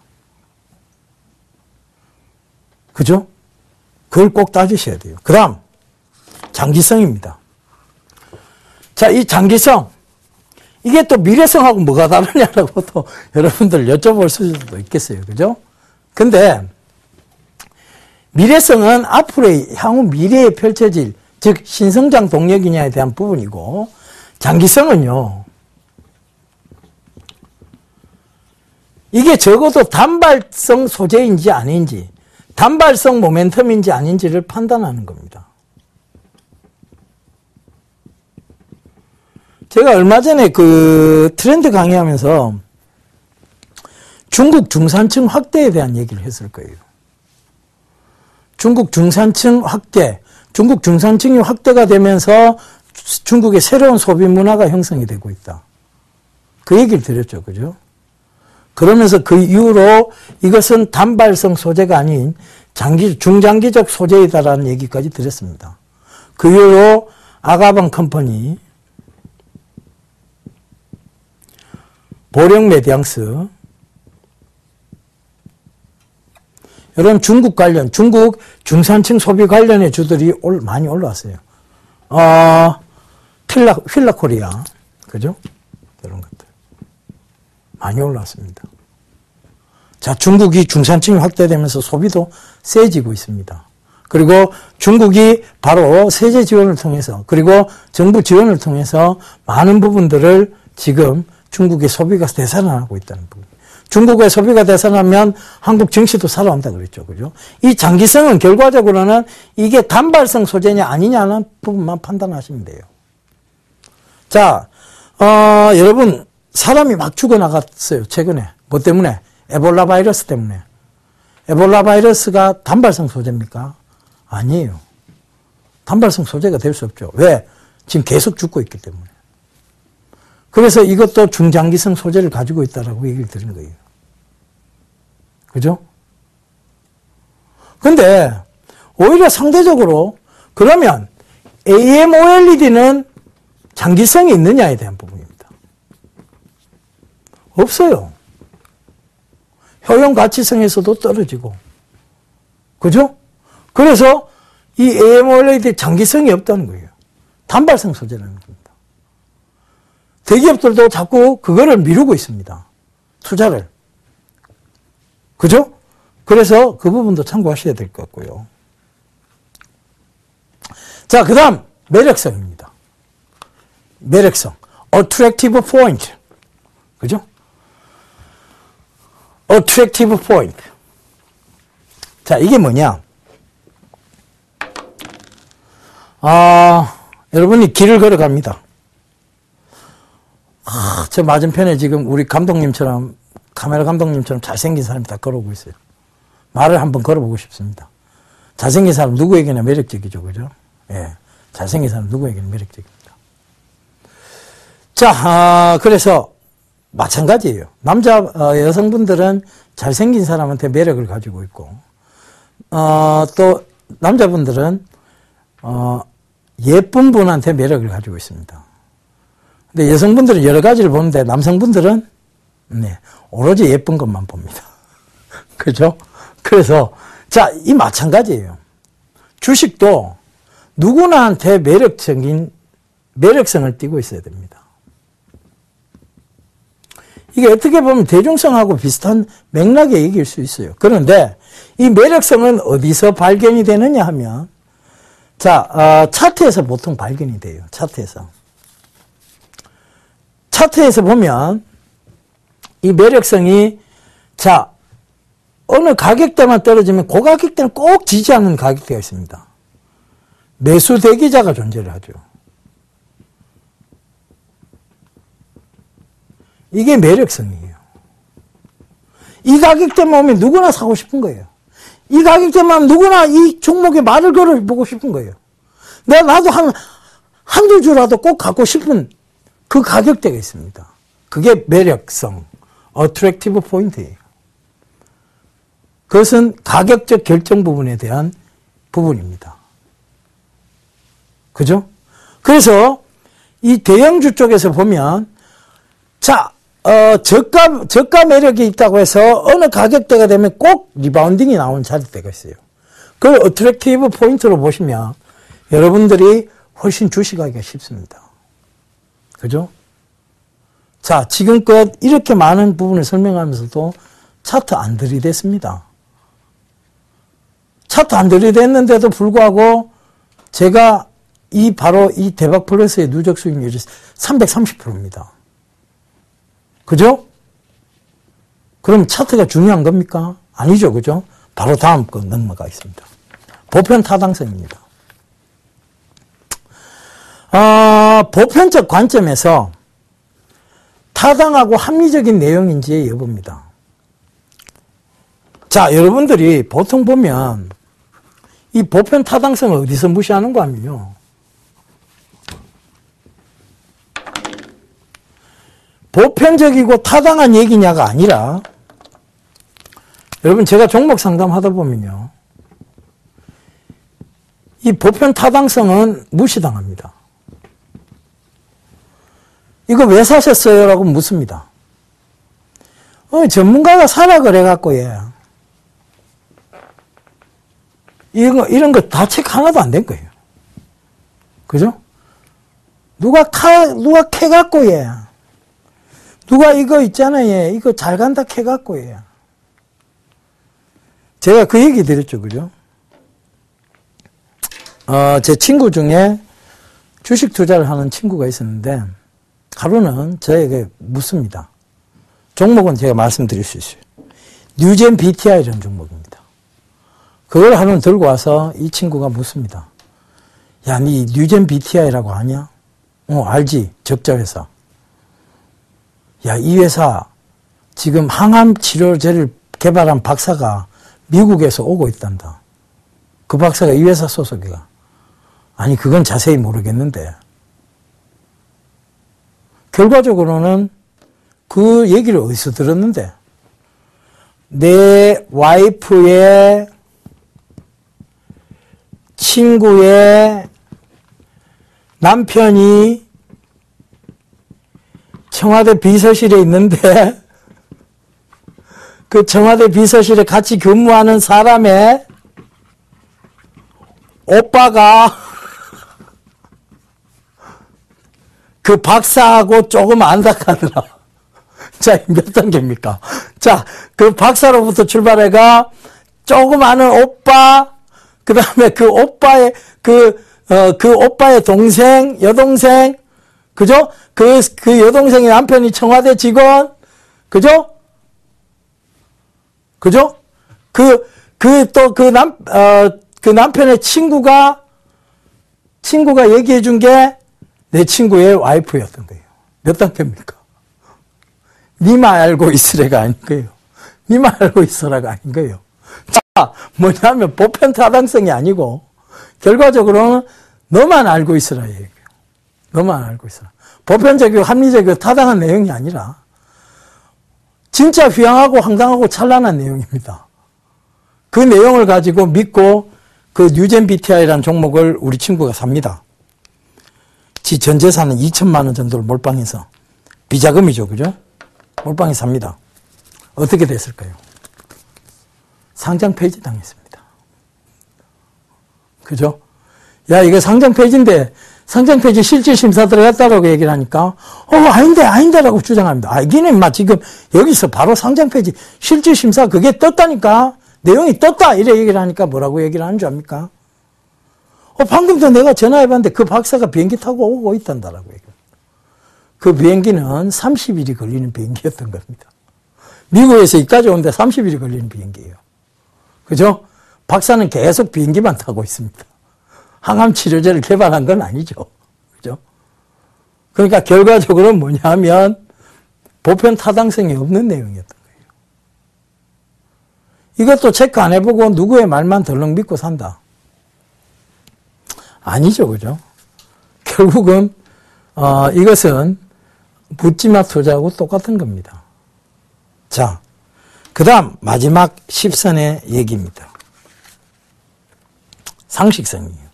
그죠? 그걸 꼭 따지셔야 돼요. 그 다음, 장기성입니다. 자, 이 장기성, 이게 또 미래성하고 뭐가 다르냐라고 또 여러분들 여쭤볼 수도 있겠어요. 그죠? 근데 미래성은 앞으로의 향후 미래에 펼쳐질, 즉 신성장 동력이냐에 대한 부분이고, 장기성은요, 이게 적어도 단발성 소재인지 아닌지, 단발성 모멘텀인지 아닌지를 판단하는 겁니다. 제가 얼마 전에 그 트렌드 강의하면서 중국 중산층 확대에 대한 얘기를 했을 거예요. 중국 중산층 확대, 중국 중산층이 확대가 되면서 중국의 새로운 소비 문화가 형성이 되고 있다. 그 얘기를 드렸죠. 그죠? 그러면서 그 이후로 이것은 단발성 소재가 아닌 중장기적 소재이다라는 얘기까지 드렸습니다. 그 이후로 아가방 컴퍼니, 보령 메디앙스, 이런 중국 관련, 중국 중산층 소비 관련의 주들이 많이 올라왔어요. 휠라 코리아, 그죠? 이런 것들. 많이 올라왔습니다. 자, 중국이 중산층이 확대되면서 소비도 세지고 있습니다. 그리고 중국이 바로 세제 지원을 통해서, 그리고 정부 지원을 통해서 많은 부분들을 지금 중국의 소비가 되살아나고 있다는 부분. 중국의 소비가 되살아나면 한국 증시도 살아난다 그랬죠. 그죠? 이 장기성은 결과적으로는 이게 단발성 소재냐 아니냐는 부분만 판단하시면 돼요. 자, 여러분, 사람이 막 죽어나갔어요. 최근에. 뭐 때문에? 에볼라 바이러스 때문에. 에볼라 바이러스가 단발성 소재입니까? 아니에요. 단발성 소재가 될 수 없죠. 왜? 지금 계속 죽고 있기 때문에. 그래서 이것도 중장기성 소재를 가지고 있다라고 얘기를 드린 거예요. 그죠? 근데 오히려 상대적으로 그러면 AMOLED는 장기성이 있느냐에 대한 부분입니다. 없어요. 효용 가치성에서도 떨어지고. 그죠? 그래서 이 AMOLED의 장기성이 없다는 거예요. 단발성 소재라는 겁니다. 대기업들도 자꾸 그거를 미루고 있습니다. 투자를. 그죠? 그래서 그 부분도 참고하셔야 될 것 같고요. 자, 그 다음 매력성입니다. 매력성. Attractive point. 그죠? Attractive point. 자, 이게 뭐냐? 여러분이 길을 걸어갑니다. 저 맞은편에 지금 우리 감독님처럼, 카메라 감독님처럼 잘생긴 사람이 다 걸어오고 있어요. 말을 한번 걸어보고 싶습니다. 잘생긴 사람 누구에게나 매력적이죠, 그죠? 예. 잘생긴 사람 누구에게나 매력적입니다. 자, 그래서 마찬가지예요. 여성분들은 잘생긴 사람한테 매력을 가지고 있고, 또 남자분들은 예쁜 분한테 매력을 가지고 있습니다. 근데 여성분들은 여러 가지를 보는데 남성분들은 네, 오로지 예쁜 것만 봅니다. 그죠? 그래서 자, 이 마찬가지예요. 주식도 누구나한테 매력성을 띠고 있어야 됩니다. 이게 어떻게 보면 대중성하고 비슷한 맥락의 얘기일 수 있어요. 그런데 이 매력성은 어디서 발견이 되느냐 하면, 자, 차트에서 보통 발견이 돼요. 차트에서. 차트에서 보면 이 매력성이, 자, 어느 가격대만 떨어지면 그 가격대는 꼭 지지하는 가격대가 있습니다. 매수 대기자가 존재를 하죠. 이게 매력성이에요. 이 가격대만 오면 누구나 사고 싶은 거예요. 이 가격대만 오면 누구나 이 종목에 말을 걸어보고 싶은 거예요. 나도 한두 주라도 꼭 갖고 싶은 그 가격대가 있습니다. 그게 매력성, attractive point예요. 그것은 가격적 결정 부분에 대한 부분입니다. 그죠? 그래서 이 대형주 쪽에서 보면, 자, 저가 매력이 있다고 해서 어느 가격대가 되면 꼭 리바운딩이 나오는 자리대가 있어요. 그걸 어트랙티브 포인트로 보시면 여러분들이 훨씬 주식하기가 쉽습니다. 그죠? 자, 지금껏 이렇게 많은 부분을 설명하면서도 차트 안 들이댔습니다. 차트 안 들이댔는데도 불구하고 제가 바로 이 대박 플러스의 누적 수익률이 330%입니다. 그죠? 그럼 차트가 중요한 겁니까? 아니죠, 그죠? 바로 다음 거 넘어가겠습니다. 보편 타당성입니다. 보편적 관점에서 타당하고 합리적인 내용인지의 여부입니다. 자, 여러분들이 보통 보면 이 보편 타당성을 어디서 무시하는 거 아니에요? 보편적이고 타당한 얘기냐가 아니라, 여러분 제가 종목 상담하다 보면요, 이 보편 타당성은 무시당합니다. 이거 왜 사셨어요? 라고 묻습니다. 전문가가 사라 그래갖고, 이런 거 다 체크 하나도 안 된 거예요. 그죠? 누가 캐갖고, 누가 이거 있잖아요. 이거 잘 간다 캐갖고, 제가 그 얘기 드렸죠. 그죠? 제 친구 중에 주식 투자를 하는 친구가 있었는데, 하루는 저에게 묻습니다. 종목은 제가 말씀드릴 수 있어요. 뉴젠 BTI라는 종목입니다. 그걸 하루는 들고 와서 이 친구가 묻습니다. 야, 니 뉴젠 BTI라고 아냐? 알지. 적자회사. 야, 이 회사 지금 항암 치료제를 개발한 박사가 미국에서 오고 있단다. 그 박사가 이 회사 소속이야. 아니, 그건 자세히 모르겠는데. 결과적으로는 그 얘기를 어디서 들었는데, 내 와이프의 친구의 남편이 청와대 비서실에 있는데 그 청와대 비서실에 같이 근무하는 사람의 오빠가 그 박사하고 조금 안다카더라. 자, 몇 단계입니까? 자, 그 박사로부터 출발해가 조금 아는 오빠, 그 다음에 그 오빠의, 그 오빠의 동생, 여동생, 그죠? 그 여동생의 남편이 청와대 직원, 그죠? 그죠? 그 남편의 친구가 얘기해 준 게 내 친구의 와이프였던 거예요. 몇 단계입니까? 니만 알고 있으래가 아닌 거예요. 니만 알고 있어라가 아닌 거예요. 자, 뭐냐면 보편 타당성이 아니고 결과적으로는 너만 알고 있으라 얘기해요. 너만 알고 있어라. 보편적이고 합리적이고 타당한 내용이 아니라 진짜 휘황하고 황당하고 찬란한 내용입니다. 그 내용을 가지고 믿고 그 뉴젠 BTI라는 종목을 우리 친구가 삽니다. 지 전 재산은 2천만 원 정도를 몰빵해서 비자금이죠. 그죠? 몰빵해 삽니다. 어떻게 됐을까요? 상장 폐지 당했습니다. 그죠? 야, 이거 상장 폐지인데 상장 폐지 실질 심사 들어갔다라고 얘기를 하니까 아닌데라고 주장합니다. 이게는 막 지금 여기서 바로 상장 폐지 실질 심사 그게 떴다니까. 내용이 떴다 이래 얘기를 하니까 뭐라고 얘기를 하는 줄 압니까? 방금도 내가 전화해봤는데 그 박사가 비행기 타고 오고 있단다라고 얘기합니다. 그 비행기는 30일이 걸리는 비행기였던 겁니다. 미국에서 여기까지 오는데 30일이 걸리는 비행기예요. 그죠? 박사는 계속 비행기만 타고 있습니다. 항암 치료제를 개발한 건 아니죠. 그죠? 그러니까 결과적으로 뭐냐면 보편 타당성이 없는 내용이었던 거예요. 이것도 체크 안 해보고 누구의 말만 덜렁 믿고 산다. 아니죠. 그죠? 결국은 이것은 묻지마 투자하고 똑같은 겁니다. 자, 그 다음 마지막 10선의 얘기입니다. 상식성이에요.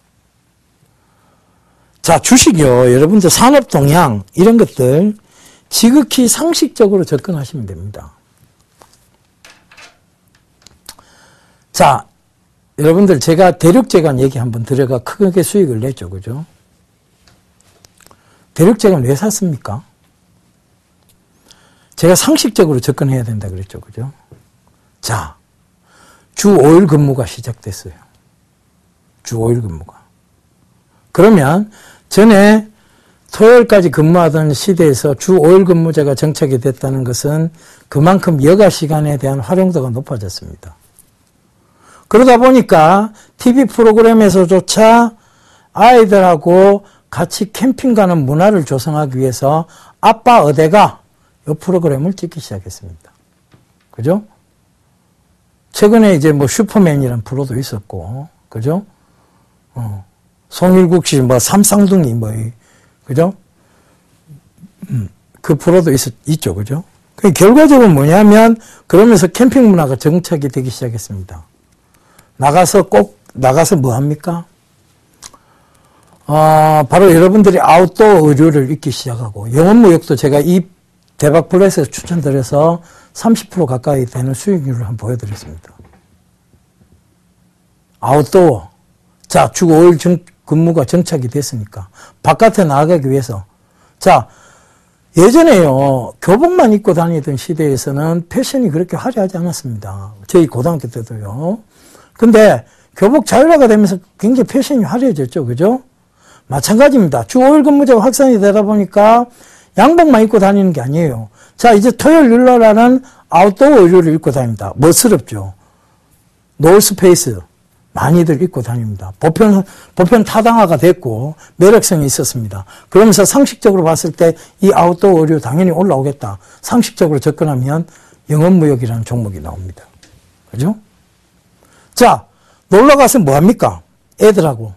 자, 주식이요. 여러분들 산업 동향 이런 것들 지극히 상식적으로 접근하시면 됩니다. 자, 여러분들 제가 대륙재간 얘기 한번 들어가 크게 수익을 냈죠. 그죠? 대륙재간 왜 샀습니까? 제가 상식적으로 접근해야 된다 그랬죠. 그죠? 자, 주 5일 근무가 시작됐어요. 주 5일 근무가. 그러면 전에 토요일까지 근무하던 시대에서 주 5일 근무제가 정착이 됐다는 것은 그만큼 여가 시간에 대한 활용도가 높아졌습니다. 그러다 보니까 TV 프로그램에서조차 아이들하고 같이 캠핑 가는 문화를 조성하기 위해서 아빠 어디가 이 프로그램을 찍기 시작했습니다. 그죠? 최근에 이제 뭐 슈퍼맨이라는 프로도 있었고, 그죠? 송일국 씨, 뭐 삼쌍둥이, 뭐, 그죠? 그 프로도 있죠, 그죠? 결과적으로 뭐냐면, 그러면서 캠핑 문화가 정착이 되기 시작했습니다. 나가서 뭐 합니까? 바로 여러분들이 아웃도어 의류를 입기 시작하고, 영업무역도 제가 이 대박 플랫에서 추천드려서 30% 가까이 되는 수익률을 한번 보여드렸습니다. 아웃도어. 자, 주 5일 근무가 정착이 됐으니까. 바깥에 나가기 위해서. 자, 예전에요, 교복만 입고 다니던 시대에서는 패션이 그렇게 화려하지 않았습니다. 저희 고등학교 때도요. 근데 교복 자율화가 되면서 굉장히 패션이 화려해졌죠. 그죠? 마찬가지입니다. 주 5일 근무제가 확산이 되다 보니까 양복만 입고 다니는 게 아니에요. 자, 이제 토요일, 일요일날은 아웃도어 의류를 입고 다닙니다. 멋스럽죠. 노스페이스 많이들 입고 다닙니다. 보편 타당화가 됐고 매력성이 있었습니다. 그러면서 상식적으로 봤을 때 이 아웃도어 의류 당연히 올라오겠다. 상식적으로 접근하면 영업무역이라는 종목이 나옵니다. 그죠? 자, 놀러가서 뭐 합니까? 애들하고.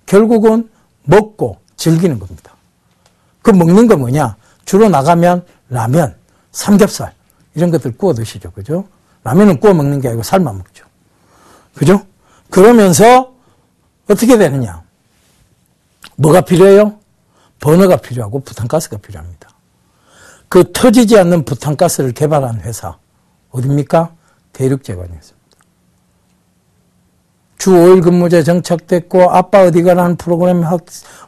결국은 먹고 즐기는 겁니다. 그 먹는 거 뭐냐? 주로 나가면 라면, 삼겹살 이런 것들 구워 드시죠. 그죠? 라면은 구워 먹는 게 아니고 삶아 먹죠. 그죠? 그러면서 어떻게 되느냐? 뭐가 필요해요? 버너가 필요하고 부탄가스가 필요합니다. 그 터지지 않는 부탄가스를 개발한 회사. 어딥니까? 대륙제관이었습니다. 주 5일 근무제 정착됐고 아빠 어디가라는 프로그램이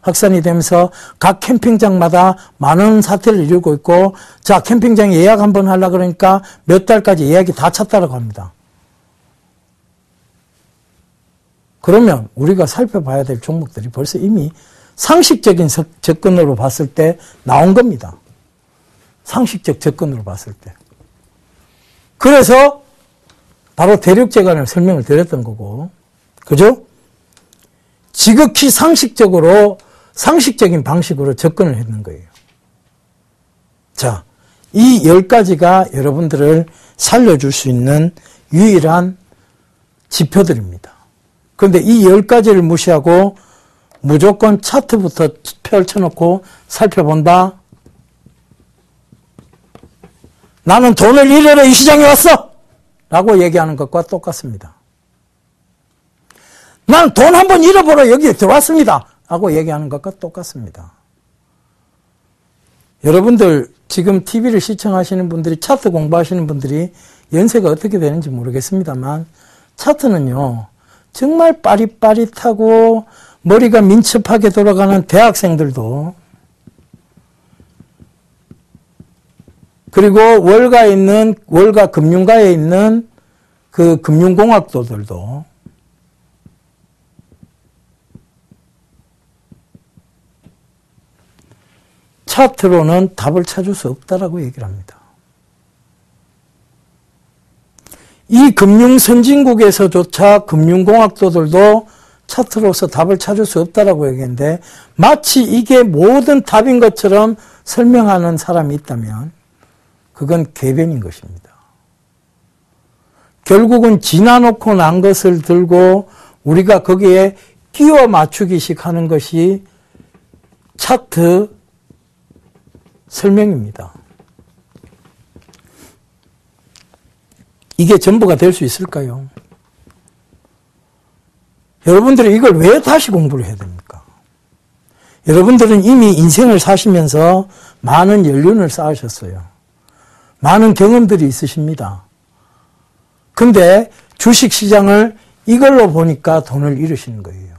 확산이 되면서 각 캠핑장마다 많은 사태를 이루고 있고, 자, 캠핑장 예약 한번 하려고 그러니까 몇 달까지 예약이 다 찼다고 합니다. 그러면 우리가 살펴봐야 될 종목들이 벌써 이미 상식적인 접근으로 봤을 때 나온 겁니다. 상식적 접근으로 봤을 때. 그래서 바로 대륙제관을 설명을 드렸던 거고, 그죠? 지극히 상식적인 방식으로 접근을 했는 거예요. 자, 이 10가지가 여러분들을 살려줄 수 있는 유일한 지표들입니다. 그런데 이 10가지를 무시하고 무조건 차트부터 펼쳐놓고 살펴본다. 나는 돈을 잃으러 이 시장에 왔어! 라고 얘기하는 것과 똑같습니다. 난 돈 한번 잃어보러 여기에 들어왔습니다! 라고 얘기하는 것과 똑같습니다. 여러분들 지금 TV를 시청하시는 분들이, 차트 공부하시는 분들이 연세가 어떻게 되는지 모르겠습니다만, 차트는요 정말 빠릿빠릿하고 머리가 민첩하게 돌아가는 대학생들도, 그리고 월가 금융가에 있는 그 금융공학도들도 차트로는 답을 찾을 수 없다라고 얘기를 합니다. 이 금융선진국에서조차 금융공학도들도 차트로서 답을 찾을 수 없다라고 얘기했는데, 마치 이게 모든 답인 것처럼 설명하는 사람이 있다면 그건 궤변인 것입니다. 결국은 지나놓고 난 것을 들고 우리가 거기에 끼워 맞추기식 하는 것이 차트 설명입니다. 이게 전부가 될 수 있을까요? 여러분들이 이걸 왜 다시 공부를 해야 됩니까? 여러분들은 이미 인생을 사시면서 많은 연륜을 쌓으셨어요. 많은 경험들이 있으십니다. 근데 주식시장을 이걸로 보니까 돈을 잃으시는 거예요.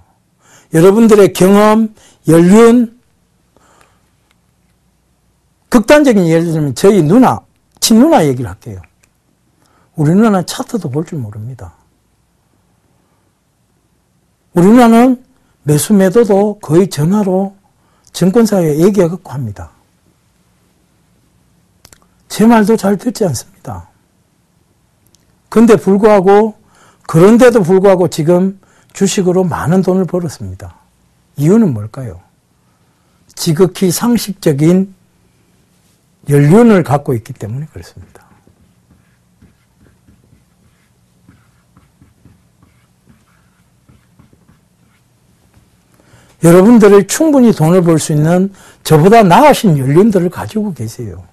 여러분들의 경험, 연륜, 극단적인 예를 들면 저희 누나, 친누나 얘기를 할게요. 우리 누나는 차트도 볼 줄 모릅니다. 우리 누나는 매수 매도도 거의 전화로 증권사에 얘기해갖고 합니다. 제 말도 잘 듣지 않습니다. 그런데도 불구하고 지금 주식으로 많은 돈을 벌었습니다. 이유는 뭘까요? 지극히 상식적인 연륜을 갖고 있기 때문에 그렇습니다. 여러분들이 충분히 돈을 벌 수 있는 저보다 나으신 연륜들을 가지고 계세요.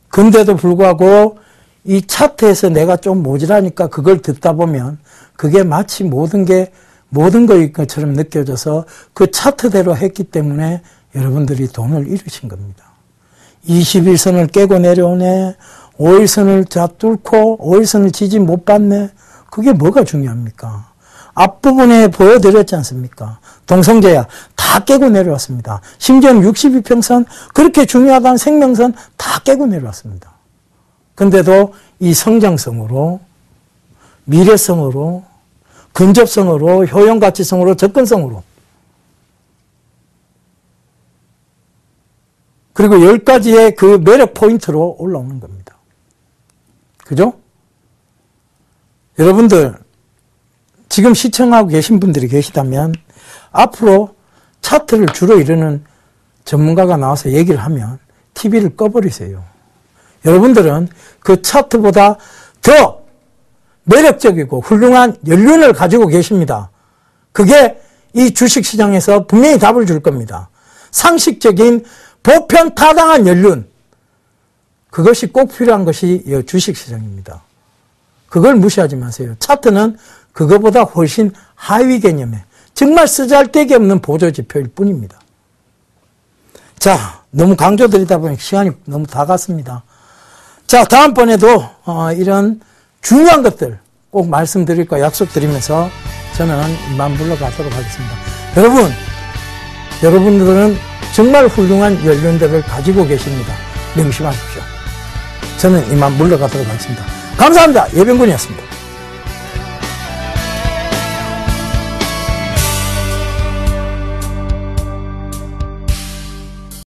근데도 불구하고 이 차트에서 내가 좀 모자라니까 그걸 듣다 보면 그게 마치 모든 거일 것처럼 느껴져서 그 차트대로 했기 때문에 여러분들이 돈을 잃으신 겁니다. 21선을 깨고 내려오네, 5일선을 뚫고 5일선을 지지 못 받네. 그게 뭐가 중요합니까? 앞부분에 보여드렸지 않습니까? 동성제야 다 깨고 내려왔습니다. 심지어는 62평선, 그렇게 중요하다는 생명선 다 깨고 내려왔습니다. 근데도 이 성장성으로, 미래성으로, 근접성으로, 효용가치성으로, 접근성으로, 그리고 10가지의 그 매력 포인트로 올라오는 겁니다. 그죠? 여러분들 지금 시청하고 계신 분들이 계시다면 앞으로 차트를 주로 이루는 전문가가 나와서 얘기를 하면 TV를 꺼버리세요. 여러분들은 그 차트보다 더 매력적이고 훌륭한 연륜을 가지고 계십니다. 그게 이 주식시장에서 분명히 답을 줄 겁니다. 상식적인 보편타당한 연륜, 그것이 꼭 필요한 것이 주식시장입니다. 그걸 무시하지 마세요. 차트는 그거보다 훨씬 하위 개념의 정말 쓰잘데기 없는 보조지표일 뿐입니다. 자, 너무 강조드리다 보니 시간이 너무 다 갔습니다. 자, 다음번에도 이런 중요한 것들 꼭 말씀드릴 거 약속드리면서 저는 이만 물러가도록 하겠습니다. 여러분들은 정말 훌륭한 연륜들을 가지고 계십니다. 명심하십시오. 저는 이만 물러가도록 하겠습니다. 감사합니다. 예병군이었습니다.